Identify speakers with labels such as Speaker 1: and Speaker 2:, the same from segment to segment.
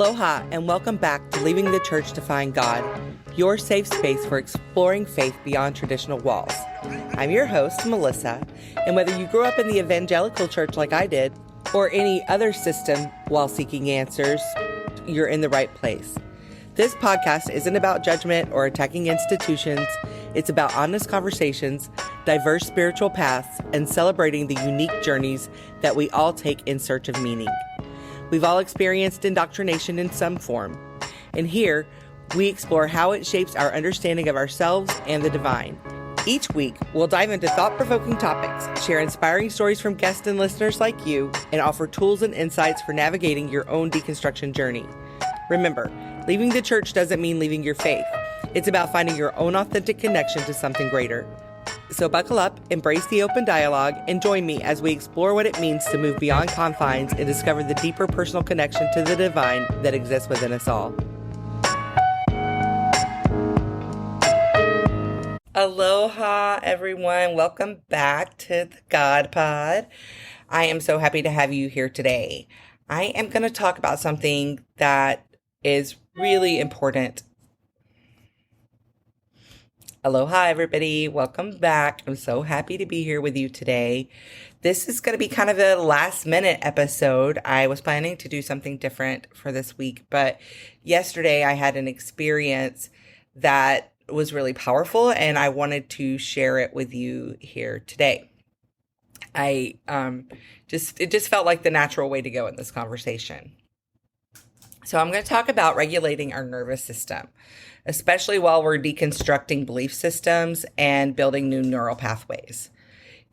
Speaker 1: Aloha, and welcome back to Leaving the Church to Find God, your safe space for exploring faith beyond traditional walls. I'm your host, Melissa, and whether you grew up in the evangelical church like I did, or any other system while seeking answers, you're in the right place. This podcast isn't about judgment or attacking institutions. It's about honest conversations, diverse spiritual paths, and celebrating the unique journeys that we all take in search of meaning. We've all experienced indoctrination in some form, and here we explore how it shapes our understanding of ourselves and the divine. Each week, we'll dive into thought-provoking topics, share inspiring stories from guests and listeners like you, and offer tools and insights for navigating your own deconstruction journey. Remember, leaving the church doesn't mean leaving your faith. It's about finding your own authentic connection to something greater. So buckle up, embrace the open dialogue, and join me as we explore what it means to move beyond confines and discover the deeper personal connection to the divine that exists within us all. Aloha, everyone. Welcome back to the God Pod. I am so happy to have you here today. I am going to talk about something that is really important. Aloha, everybody. Welcome back. I'm so happy to be here with you today. This is going to be kind of a last minute episode. I was planning to do something different for this week, but yesterday I had an experience that was really powerful and I wanted to share it with you here today. It just felt like the natural way to go in this conversation. So I'm going to talk about regulating our nervous system, especially while we're deconstructing belief systems and building new neural pathways.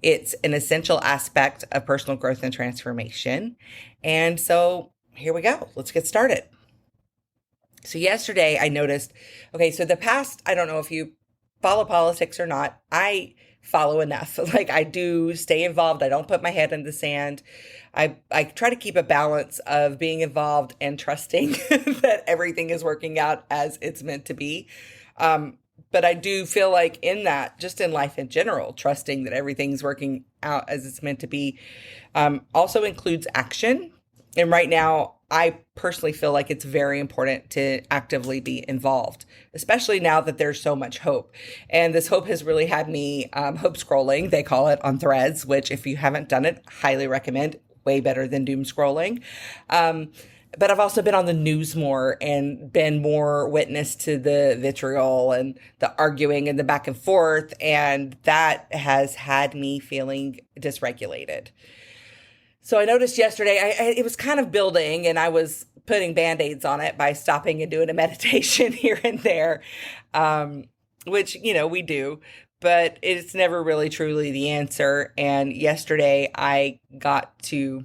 Speaker 1: It's an essential aspect of personal growth and transformation. And so here we go. Let's get started. So yesterday I noticed, so the past, I don't know if you follow politics or not, I follow enough. Like I do stay involved. I don't put my head in the sand. I try to keep a balance of being involved and trusting that everything is working out as it's meant to be. But I do feel like in that, just in life in general, trusting that everything's working out as it's meant to be, also includes action. And right now, I personally feel like it's very important to actively be involved, especially now that there's so much hope. And this hope has really had me hope scrolling, they call it, on Threads, which if you haven't done it, highly recommend. Way better than doom scrolling. But I've also been on the news more and been more witness to the vitriol and the arguing and the back and forth. And that has had me feeling dysregulated. So I noticed yesterday, it was kind of building and I was putting Band-Aids on it by stopping and doing a meditation here and there, which, we do. But it's never really truly the answer. And yesterday I got to,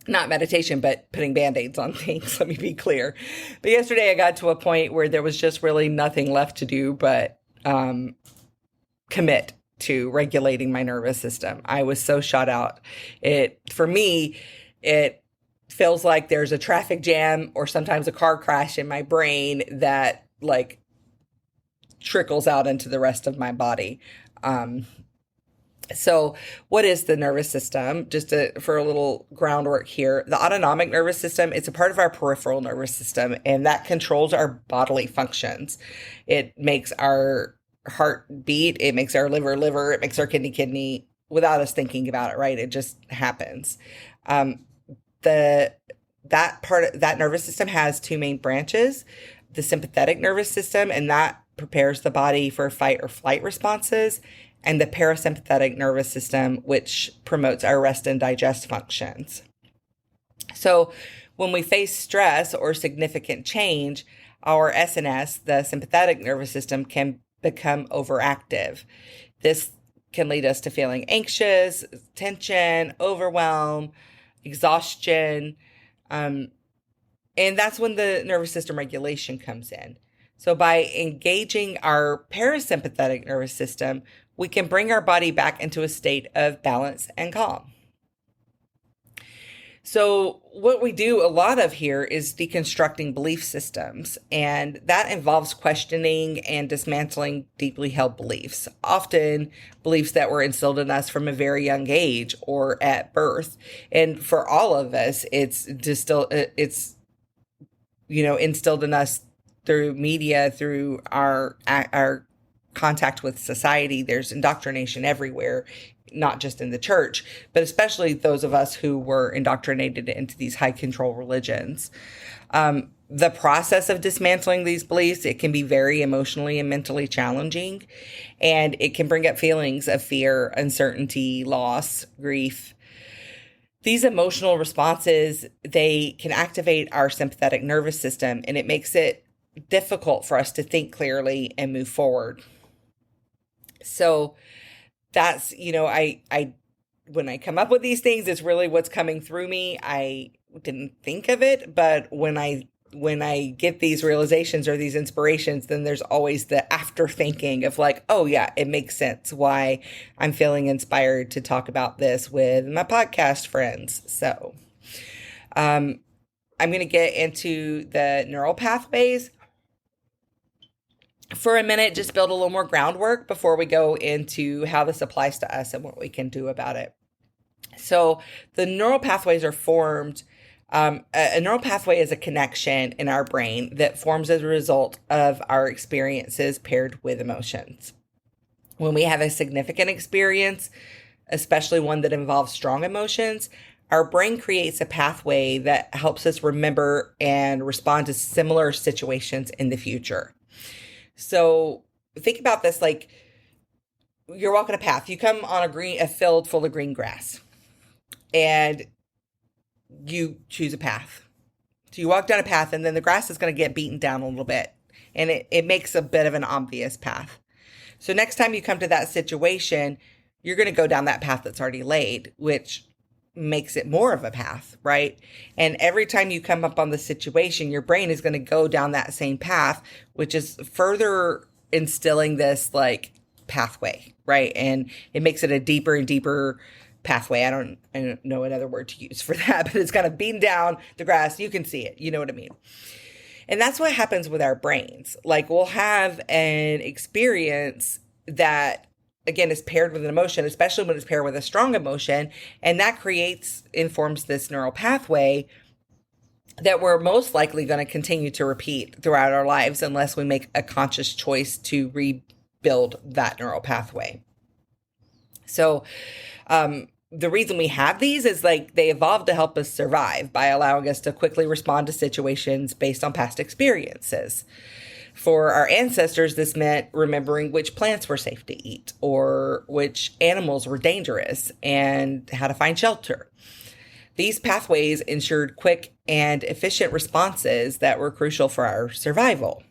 Speaker 1: not meditation, but putting Band-Aids on things, let me be clear. But yesterday I got to a point where there was just really nothing left to do but commit to regulating my nervous system. I was so shut out. For me, it feels like there's a traffic jam or sometimes a car crash in my brain that trickles out into the rest of my body. So what is the nervous system? Just for a little groundwork here, the autonomic nervous system, it's a part of our peripheral nervous system, and that controls our bodily functions. It makes our heart beat, it makes our liver, it makes our kidney, without us thinking about it, right? It just happens. That nervous system has two main branches, the sympathetic nervous system, and that prepares the body for fight or flight responses, and the parasympathetic nervous system, which promotes our rest and digest functions. So when we face stress or significant change, our SNS, the sympathetic nervous system, can become overactive. This can lead us to feeling anxious, tension, overwhelm, exhaustion, and that's when the nervous system regulation comes in. So by engaging our parasympathetic nervous system, we can bring our body back into a state of balance and calm. So what we do a lot of here is deconstructing belief systems, and that involves questioning and dismantling deeply held beliefs, often beliefs that were instilled in us from a very young age or at birth. And for all of us, it's instilled in us through media, through our contact with society. There's indoctrination everywhere, not just in the church, but especially those of us who were indoctrinated into these high control religions. The process of dismantling these beliefs, it can be very emotionally and mentally challenging, and it can bring up feelings of fear, uncertainty, loss, grief. These emotional responses, they can activate our sympathetic nervous system, and it makes it difficult for us to think clearly and move forward. So that's, I when I come up with these things, it's really what's coming through me. I didn't think of it, but when I get these realizations or these inspirations, then there's always the after thinking of like, oh yeah, it makes sense why I'm feeling inspired to talk about this with my podcast friends. So, I'm going to get into the neural pathways for a minute, just build a little more groundwork before we go into how this applies to us and what we can do about it. So the neural pathways are formed. A neural pathway is a connection in our brain that forms as a result of our experiences paired with emotions. When we have a significant experience, especially one that involves strong emotions, our brain creates a pathway that helps us remember and respond to similar situations in the future. So think about this like you're walking a path. You come on a field full of green grass, and you choose a path. So you walk down a path, and then the grass is going to get beaten down a little bit, and it makes a bit of an obvious path. So next time you come to that situation, you're going to go down that path that's already laid, which makes it more of a path, right? And every time you come up on the situation, your brain is going to go down that same path, which is further instilling this like pathway, right? And it makes it a deeper and deeper pathway. I don't know another word to use for that, but it's kind of beaten down the grass. You can see it. You know what I mean? And that's what happens with our brains. Like we'll have an experience that again, is paired with an emotion, especially when it's paired with a strong emotion. And that informs this neural pathway that we're most likely going to continue to repeat throughout our lives unless we make a conscious choice to rebuild that neural pathway. So, the reason we have these is like they evolved to help us survive by allowing us to quickly respond to situations based on past experiences. For our ancestors, this meant remembering which plants were safe to eat or which animals were dangerous and how to find shelter. These pathways ensured quick and efficient responses that were crucial for our survival.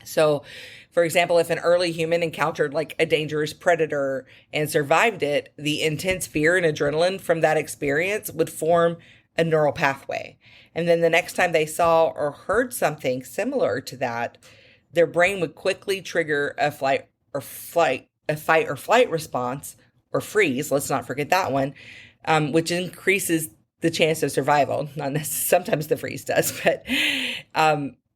Speaker 1: So, for example, if an early human encountered like a dangerous predator and survived it, the intense fear and adrenaline from that experience would form a neural pathway. And then the next time they saw or heard something similar to that, their brain would quickly trigger a fight or flight response or freeze. Let's not forget that one, which increases the chance of survival. Not necessarily, sometimes the freeze does, but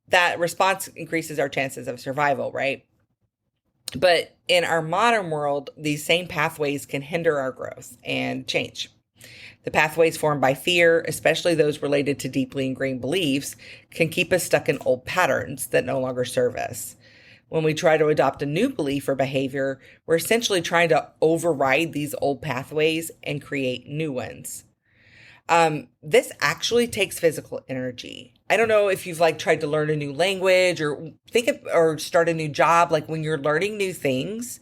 Speaker 1: that response increases our chances of survival, right? But in our modern world, these same pathways can hinder our growth and change. The pathways formed by fear, especially those related to deeply ingrained beliefs, can keep us stuck in old patterns that no longer serve us. When we try to adopt a new belief or behavior, we're essentially trying to override these old pathways and create new ones. This actually takes physical energy. I don't know if you've like tried to learn a new language or or start a new job. Like when you're learning new things,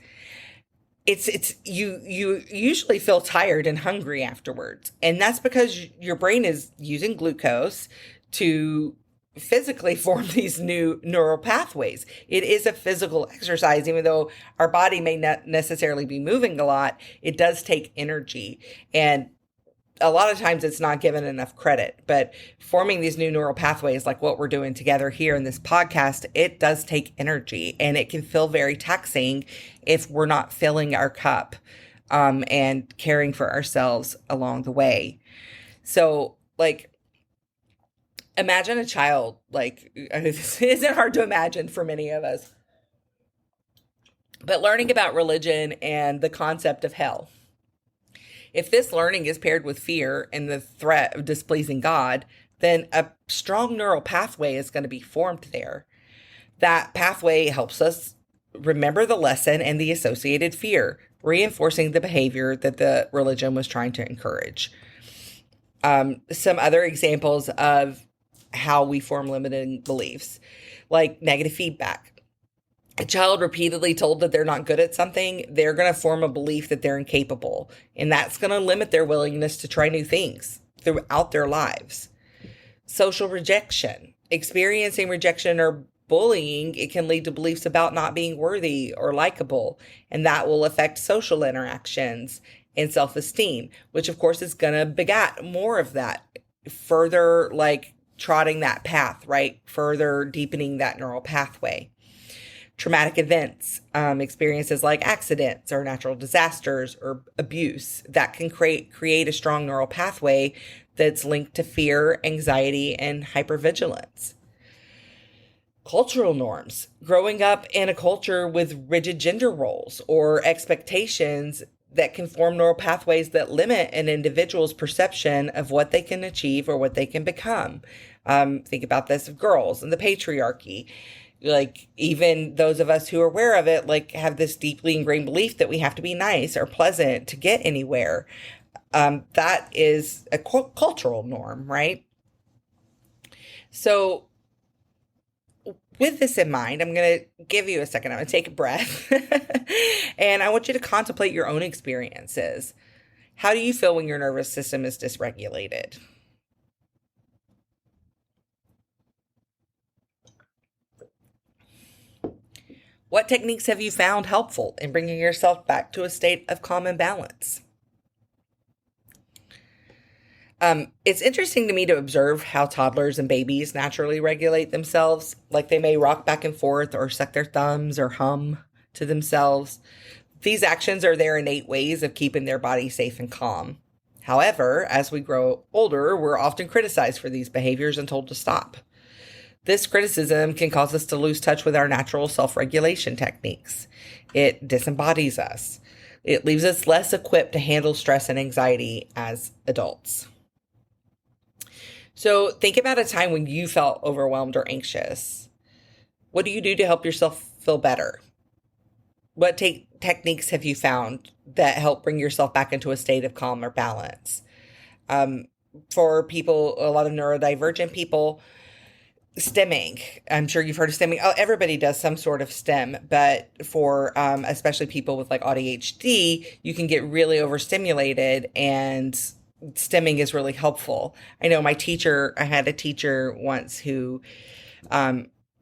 Speaker 1: you usually feel tired and hungry afterwards. And that's because your brain is using glucose to physically form these new neural pathways. It is a physical exercise, even though our body may not necessarily be moving a lot, it does take energy. And a lot of times it's not given enough credit, but forming these new neural pathways, like what we're doing together here in this podcast, it does take energy and it can feel very taxing if we're not filling our cup, and caring for ourselves along the way. So like, imagine a child, like this isn't hard to imagine for many of us, but learning about religion and the concept of hell. If this learning is paired with fear and the threat of displeasing God, then a strong neural pathway is going to be formed there. That pathway helps us remember the lesson and the associated fear, reinforcing the behavior that the religion was trying to encourage. Some other examples of how we form limiting beliefs, like negative feedback. A child repeatedly told that they're not good at something, they're going to form a belief that they're incapable, and that's going to limit their willingness to try new things throughout their lives. Social rejection. Experiencing rejection or bullying, it can lead to beliefs about not being worthy or likable, and that will affect social interactions and self-esteem, which of course is going to beget more of that, further like trotting that path, right? Further deepening that neural pathway. Traumatic events, experiences like accidents or natural disasters or abuse, that can create a strong neural pathway that's linked to fear, anxiety, and hypervigilance. Cultural norms. Growing up in a culture with rigid gender roles or expectations that can form neural pathways that limit an individual's perception of what they can achieve or what they can become. Think about this of girls and the patriarchy. Like, even those of us who are aware of it, like, have this deeply ingrained belief that we have to be nice or pleasant to get anywhere. That is a cultural norm, right? So with this in mind, I'm going to give you a second. I'm going to take a breath and I want you to contemplate your own experiences. How do you feel when your nervous system is dysregulated? What techniques have you found helpful in bringing yourself back to a state of calm and balance? It's interesting to me to observe how toddlers and babies naturally regulate themselves. Like, they may rock back and forth or suck their thumbs or hum to themselves. These actions are their innate ways of keeping their body safe and calm. However, as we grow older, we're often criticized for these behaviors and told to stop. This criticism can cause us to lose touch with our natural self-regulation techniques. It disembodies us. It leaves us less equipped to handle stress and anxiety as adults. So think about a time when you felt overwhelmed or anxious. What do you do to help yourself feel better? What techniques have you found that help bring yourself back into a state of calm or balance? For people, a lot of neurodivergent people, stemming. I'm sure you've heard of stemming. Oh, everybody does some sort of stem, but for especially people with like ADHD, you can get really overstimulated, and stemming is really helpful. I know I had a teacher once who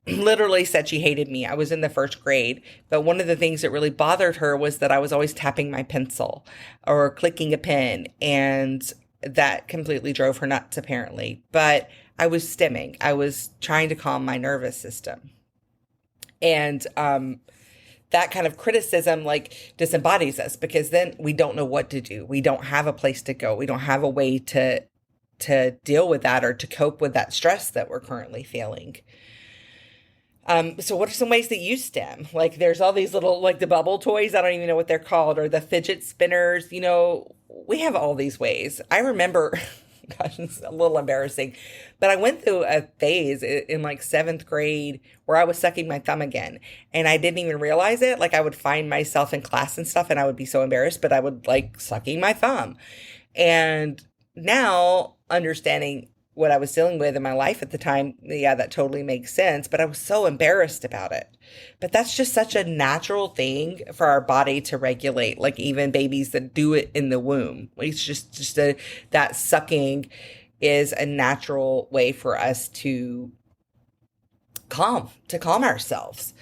Speaker 1: literally said she hated me. I was in the first grade, but one of the things that really bothered her was that I was always tapping my pencil or clicking a pen, and that completely drove her nuts, apparently. But I was stemming. I was trying to calm my nervous system. And that kind of criticism like disembodies us, because then we don't know what to do. We don't have a place to go. We don't have a way to deal with that or to cope with that stress that we're currently feeling. So what are some ways that you stem? Like, there's all these little, like the bubble toys, I don't even know what they're called, or the fidget spinners, we have all these ways. I remember, gosh, it's a little embarrassing, but I went through a phase in like 7th grade where I was sucking my thumb again, and I didn't even realize it. Like, I would find myself in class and stuff and I would be so embarrassed, but I would like sucking my thumb. And now, understanding what I was dealing with in my life at the time, yeah, that totally makes sense, but I was so embarrassed about it. But that's just such a natural thing for our body to regulate, like even babies that do it in the womb. It's just that sucking is a natural way for us to calm ourselves.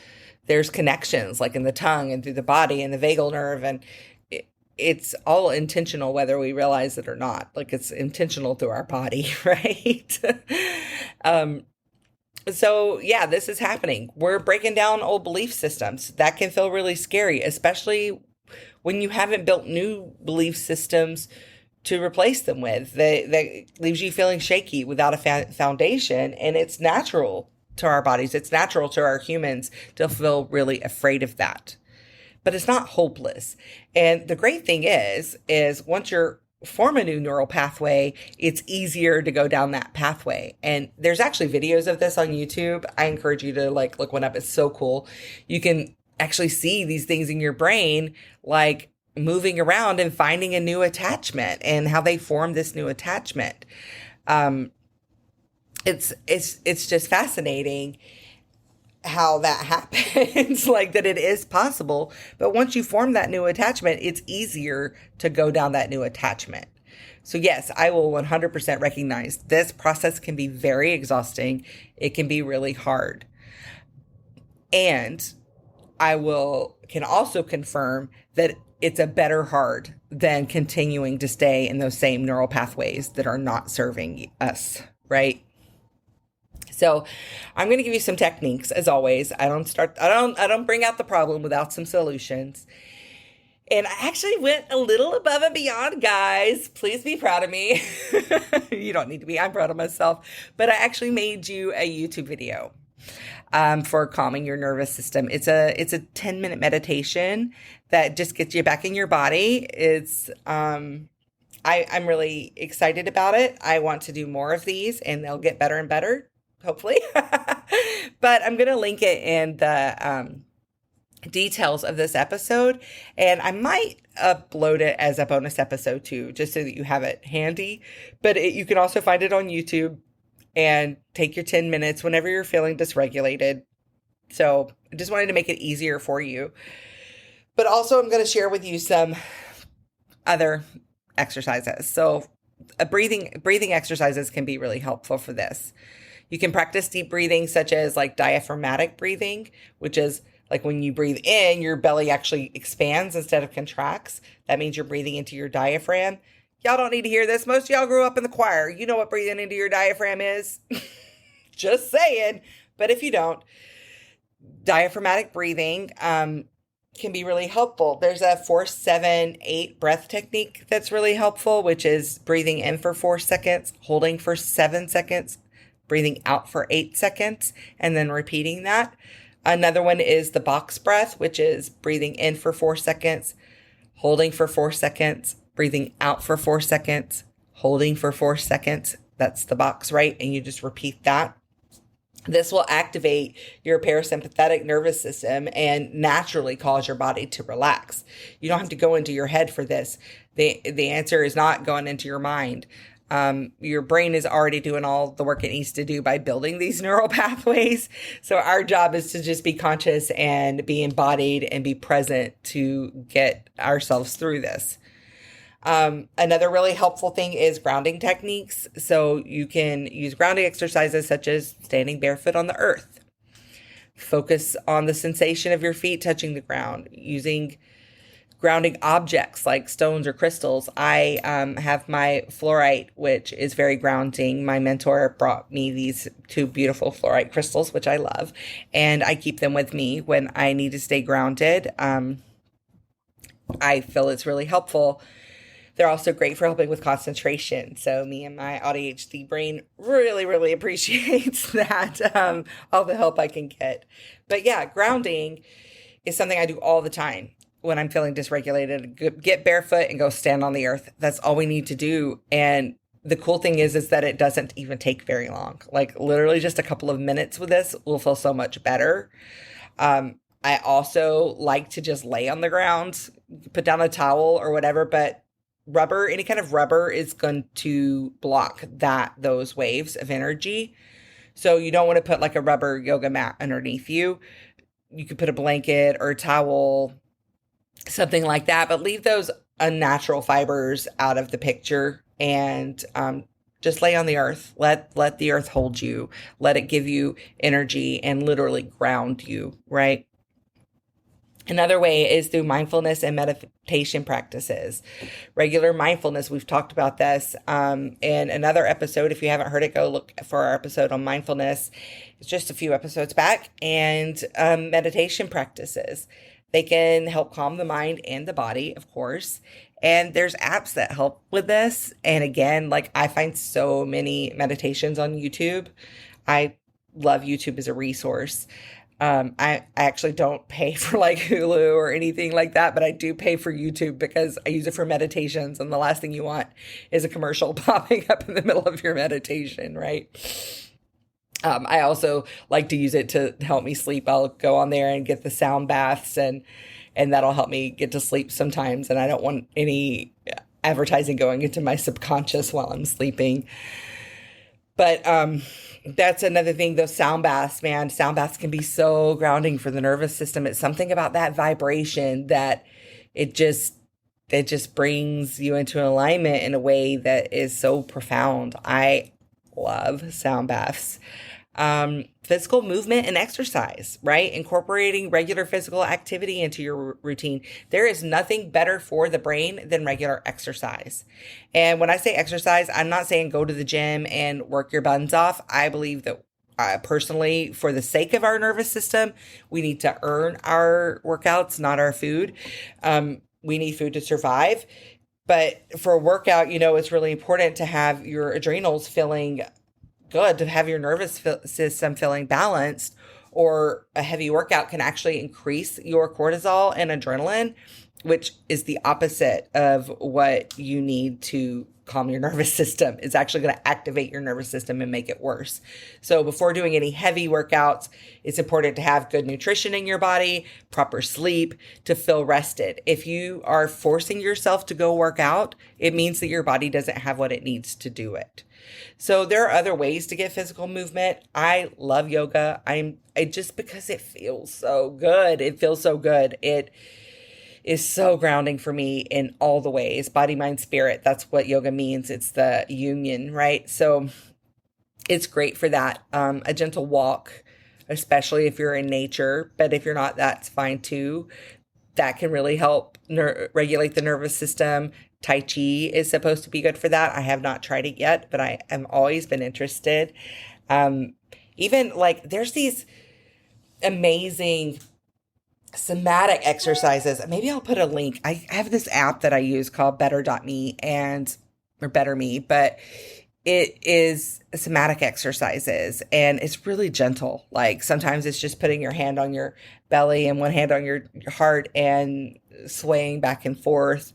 Speaker 1: There's connections like in the tongue and through the body and the vagal nerve, and it's all intentional, whether we realize it or not. Like, it's intentional through our body, right? So yeah, this is happening. We're breaking down old belief systems. That can feel really scary, especially when you haven't built new belief systems to replace them with. That leaves you feeling shaky without a foundation, and it's natural to our bodies. It's natural to our humans to feel really afraid of that. But it's not hopeless. And the great thing is once you're form a new neural pathway, it's easier to go down that pathway. And there's actually videos of this on YouTube. I encourage you to like look one up. It's so cool. You can actually see these things in your brain, like moving around and finding a new attachment and how they form this new attachment. It's just fascinating how that happens, like that it is possible. But once you form that new attachment, it's easier to go down that new attachment. So yes, I will 100% recognize this process can be very exhausting. It can be really hard. And can also confirm that it's a better hard than continuing to stay in those same neural pathways that are not serving us, right? So I'm going to give you some techniques as always. I don't bring out the problem without some solutions. And I actually went a little above and beyond, guys. Please be proud of me. You don't need to be. I'm proud of myself. But I actually made you a YouTube video for calming your nervous system. It's a 10-minute meditation that just gets you back in your body. I'm really excited about it. I want to do more of these, and they'll get better and better, hopefully. But I'm going to link it in the details of this episode, and I might upload it as a bonus episode too, just so that you have it handy. But you can also find it on YouTube and take your 10 minutes whenever you're feeling dysregulated. So I just wanted to make it easier for you. But also I'm going to share with you some other exercises. So breathing exercises can be really helpful for this. You can practice deep breathing, such as like diaphragmatic breathing, which is like when you breathe in, your belly actually expands instead of contracts. That means you're breathing into your diaphragm. Y'all don't need to hear this. Most of y'all grew up in the choir. You know what breathing into your diaphragm is. Just saying. But if you don't, diaphragmatic breathing can be really helpful. There's a 4-7-8 breath technique that's really helpful, which is breathing in for 4 seconds, holding for 7 seconds, breathing out for 8 seconds, and then repeating that. Another one is the box breath, which is breathing in for 4 seconds, holding for 4 seconds, breathing out for 4 seconds, holding for 4 seconds. That's the box, right? And you just repeat that. This will activate your parasympathetic nervous system and naturally cause your body to relax. You don't have to go into your head for this. The answer is not going into your mind. Your brain is already doing all the work it needs to do by building these neural pathways. So our job is to just be conscious and be embodied and be present to get ourselves through this. Another really helpful thing is grounding techniques. So you can use grounding exercises such as standing barefoot on the earth. Focus on the sensation of your feet touching the ground, using grounding objects like stones or crystals. I have my fluorite, which is very grounding. My mentor brought me these 2 beautiful fluorite crystals, which I love, and I keep them with me when I need to stay grounded. I feel it's really helpful. They're also great for helping with concentration. So me and my ADHD brain really, really appreciates that, all the help I can get. But yeah, grounding is something I do all the time when I'm feeling dysregulated. Get barefoot and go stand on the earth. That's all we need to do. And the cool thing is that it doesn't even take very long. Like literally just a couple of minutes with this will feel so much better. I also like to just lay on the ground, put down a towel or whatever, but any kind of rubber is going to block those waves of energy. So you don't want to put like a rubber yoga mat underneath you. You could put a blanket or a towel, something like that, but leave those unnatural fibers out of the picture and just lay on the earth. Let the earth hold you. Let it give you energy and literally ground you, right? Another way is through mindfulness and meditation practices. Regular mindfulness, we've talked about this in another episode. If you haven't heard it, go look for our episode on mindfulness. It's just a few episodes back. And meditation practices. They can help calm the mind and the body, of course. And there's apps that help with this. And again, like I find so many meditations on YouTube. I love YouTube as a resource. I actually don't pay for like Hulu or anything like that, but I do pay for YouTube because I use it for meditations. And the last thing you want is a commercial popping up in the middle of your meditation, right? I also like to use it to help me sleep. I'll go on there and get the sound baths, and that'll help me get to sleep sometimes. And I don't want any advertising going into my subconscious while I'm sleeping. But that's another thing, those sound baths, man. Sound baths can be so grounding for the nervous system. It's something about that vibration that it just it just brings you into alignment in a way that is so profound. I love sound baths. Physical movement and exercise, right? Incorporating regular physical activity into your routine. There is nothing better for the brain than regular exercise. And when I say exercise, I'm not saying go to the gym and work your buns off. I believe that personally, for the sake of our nervous system, we need to earn our workouts, not our food. We need food to survive. But for a workout, it's really important to have your adrenals feeling good, to have your nervous system feeling balanced, or a heavy workout can actually increase your cortisol and adrenaline, which is the opposite of what you need to calm your nervous system. It's actually going to activate your nervous system and make it worse. So before doing any heavy workouts, it's important to have good nutrition in your body, proper sleep, to feel rested. If you are forcing yourself to go work out, it means that your body doesn't have what it needs to do it. So there are other ways to get physical movement. I love yoga. Just because it feels so good. It feels so good. It is so grounding for me in all the ways. Body, mind, spirit. That's what yoga means. It's the union, right? So it's great for that. A gentle walk, especially if you're in nature. But if you're not, that's fine too. That can really help regulate the nervous system. Tai Chi is supposed to be good for that. I have not tried it yet, but I have always been interested. Even like there's these amazing somatic exercises. Maybe I'll put a link. I have this app that I use called Better.me or Better Me, but it is somatic exercises and it's really gentle. Like sometimes it's just putting your hand on your belly and one hand on your heart and swaying back and forth.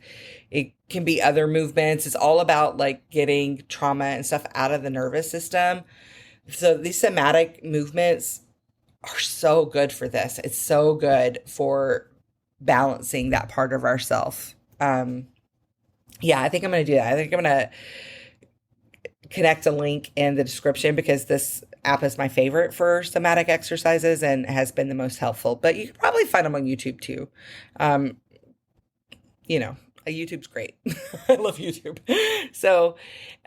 Speaker 1: It can be other movements. It's all about like getting trauma and stuff out of the nervous system. So these somatic movements are so good for this. It's so good for balancing that part of ourself. I think I'm going to do that. I think I'm going to connect a link in the description because this app is my favorite for somatic exercises and has been the most helpful. But you can probably find them on YouTube too. YouTube's great. I love YouTube. So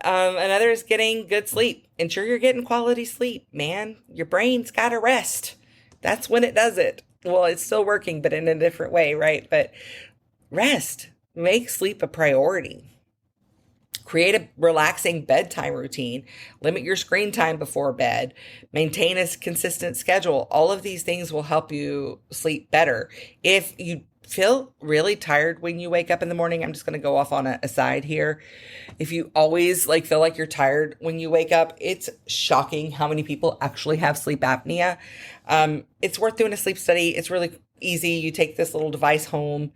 Speaker 1: another is getting good sleep. Ensure you're getting quality sleep, man. Your brain's got to rest. That's when it does it. Well, it's still working, but in a different way, right? But rest. Make sleep a priority. Create a relaxing bedtime routine. Limit your screen time before bed. Maintain a consistent schedule. All of these things will help you sleep better. If you feel really tired when you wake up in the morning, I'm just going to go off on a aside here. If you always feel like you're tired when you wake up, it's shocking how many people actually have sleep apnea. It's worth doing a sleep study. It's really easy. You take this little device home.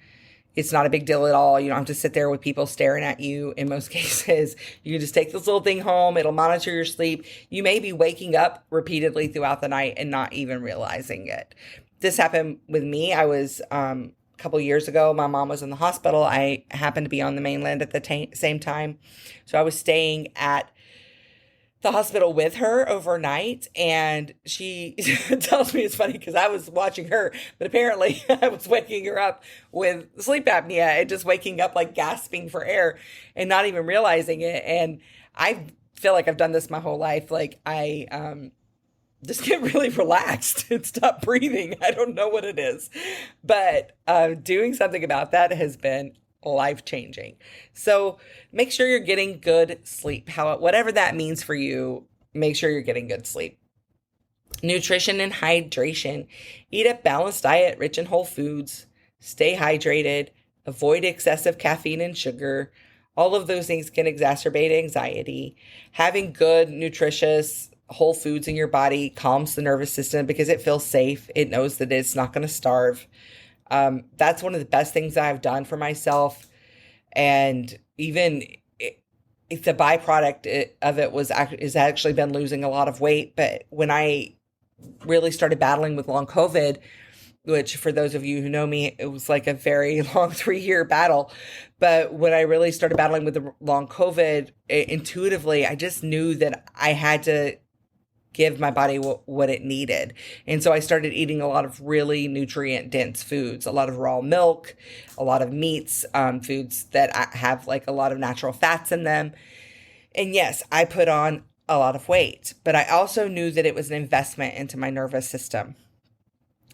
Speaker 1: It's not a big deal at all. You don't have to sit there with people staring at you in most cases. You can just take this little thing home. It'll monitor your sleep. You may be waking up repeatedly throughout the night and not even realizing it. This happened with me. I was, couple years ago, my mom was in the hospital. I happened to be on the mainland at the same time. So I was staying at the hospital with her overnight, and she tells me it's funny because I was watching her, but apparently I was waking her up with sleep apnea and just waking up like gasping for air and not even realizing it. And I feel like I've done this my whole life. Like I just get really relaxed and stop breathing. I don't know what it is, but doing something about that has been life-changing. So make sure you're getting good sleep. Whatever that means for you, make sure you're getting good sleep. Nutrition and hydration. Eat a balanced diet rich in whole foods. Stay hydrated. Avoid excessive caffeine and sugar. All of those things can exacerbate anxiety. Having good, nutritious, whole foods in your body calms the nervous system because it feels safe. It knows that it's not going to starve. That's one of the best things that I've done for myself. And even it's a byproduct of it is actually been losing a lot of weight. But when I really started battling with long COVID, which for those of you who know me, it was like a very long 3-year battle. But when I really started battling with the long COVID, intuitively, I just knew that I had to give my body what it needed. And so I started eating a lot of really nutrient dense foods, a lot of raw milk, a lot of meats, foods that have like a lot of natural fats in them. And yes, I put on a lot of weight, but I also knew that it was an investment into my nervous system.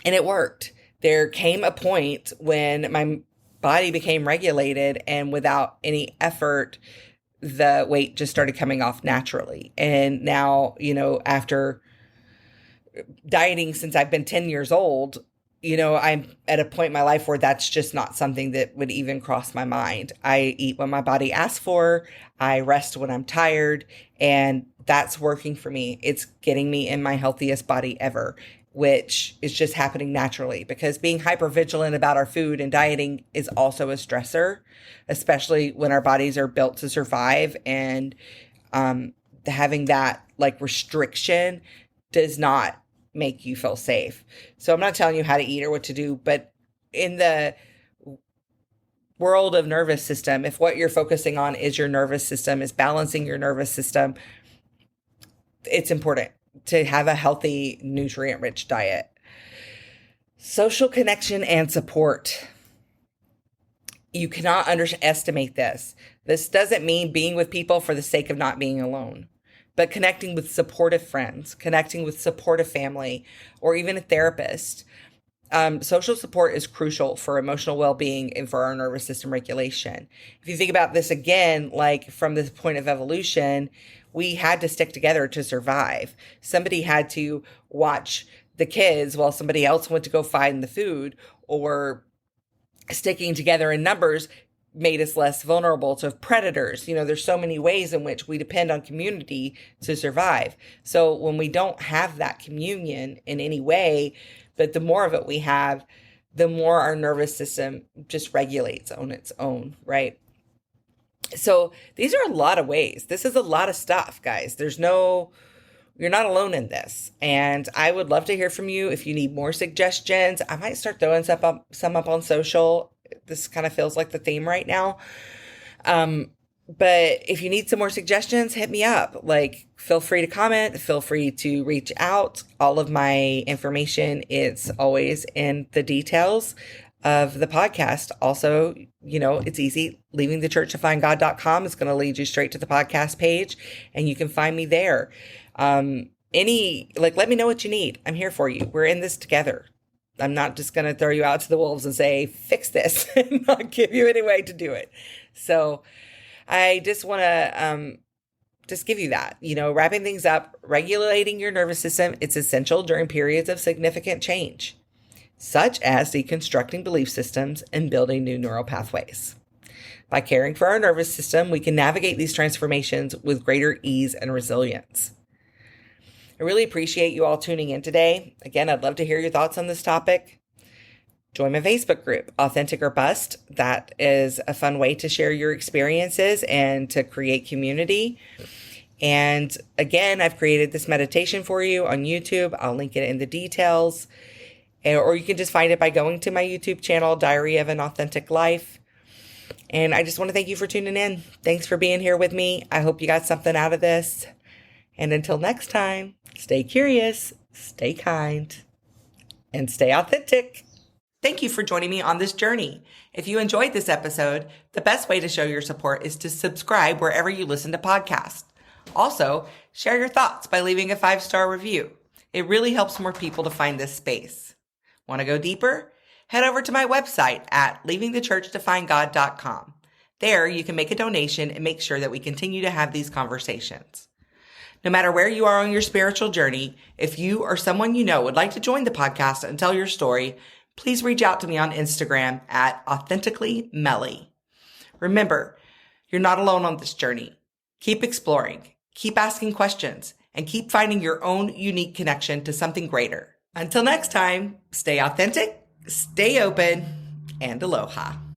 Speaker 1: And it worked. There came a point when my body became regulated, and without any effort, the weight just started coming off naturally. And now, after dieting since I've been 10 years old, I'm at a point in my life where that's just not something that would even cross my mind. I eat when my body asks for, I rest when I'm tired, and that's working for me. It's getting me in my healthiest body ever, which is just happening naturally, because being hypervigilant about our food and dieting is also a stressor, especially when our bodies are built to survive. And having that like restriction does not make you feel safe. So I'm not telling you how to eat or what to do, but in the world of nervous system, if what you're focusing on is your nervous system, is balancing your nervous system, it's important to have a healthy, nutrient-rich diet. Social connection and support. You cannot underestimate this. This doesn't mean being with people for the sake of not being alone, but connecting with supportive friends, connecting with supportive family, or even a therapist. Social support is crucial for emotional well-being and for our nervous system regulation. If you think about this again, like from this point of evolution, we had to stick together to survive. Somebody had to watch the kids while somebody else went to go find the food, or sticking together in numbers made us less vulnerable to predators. There's so many ways in which we depend on community to survive. So when we don't have that communion in any way, but the more of it we have, the more our nervous system just regulates on its own, right? So these are a lot of ways. This is a lot of stuff, guys. You're not alone in this. And I would love to hear from you. If you need more suggestions, I might start throwing some up on social. This kind of feels like the theme right now. But if you need some more suggestions, hit me up. Like, feel free to comment. Feel free to reach out. All of my information is always in the details of the podcast. Also, it's easy. leavingthechurchtofindgod.com is going to lead you straight to the podcast page, and you can find me there. Let me know what you need. I'm here for you. We're in this together. I'm not just going to throw you out to the wolves and say, fix this and not give you any way to do it. So I just want to, just give you that, wrapping things up, regulating your nervous system. It's essential during periods of significant change, such as deconstructing belief systems and building new neural pathways. By caring for our nervous system, we can navigate these transformations with greater ease and resilience. I really appreciate you all tuning in today. Again, I'd love to hear your thoughts on this topic. Join my Facebook group, Authentic or Bust. That is a fun way to share your experiences and to create community. And again, I've created this meditation for you on YouTube. I'll link it in the details. Or you can just find it by going to my YouTube channel, Diary of an Authentic Life. And I just want to thank you for tuning in. Thanks for being here with me. I hope you got something out of this. And until next time, stay curious, stay kind, and stay authentic. Thank you for joining me on this journey. If you enjoyed this episode, the best way to show your support is to subscribe wherever you listen to podcasts. Also, share your thoughts by leaving a 5-star review. It really helps more people to find this space. Want to go deeper? Head over to my website at leavingthechurchtofindgod.com. There, you can make a donation and make sure that we continue to have these conversations. No matter where you are on your spiritual journey, if you or someone you know would like to join the podcast and tell your story, please reach out to me on Instagram at AuthenticallyMelly. Remember, you're not alone on this journey. Keep exploring, keep asking questions, and keep finding your own unique connection to something greater. Until next time, stay authentic, stay open, and aloha.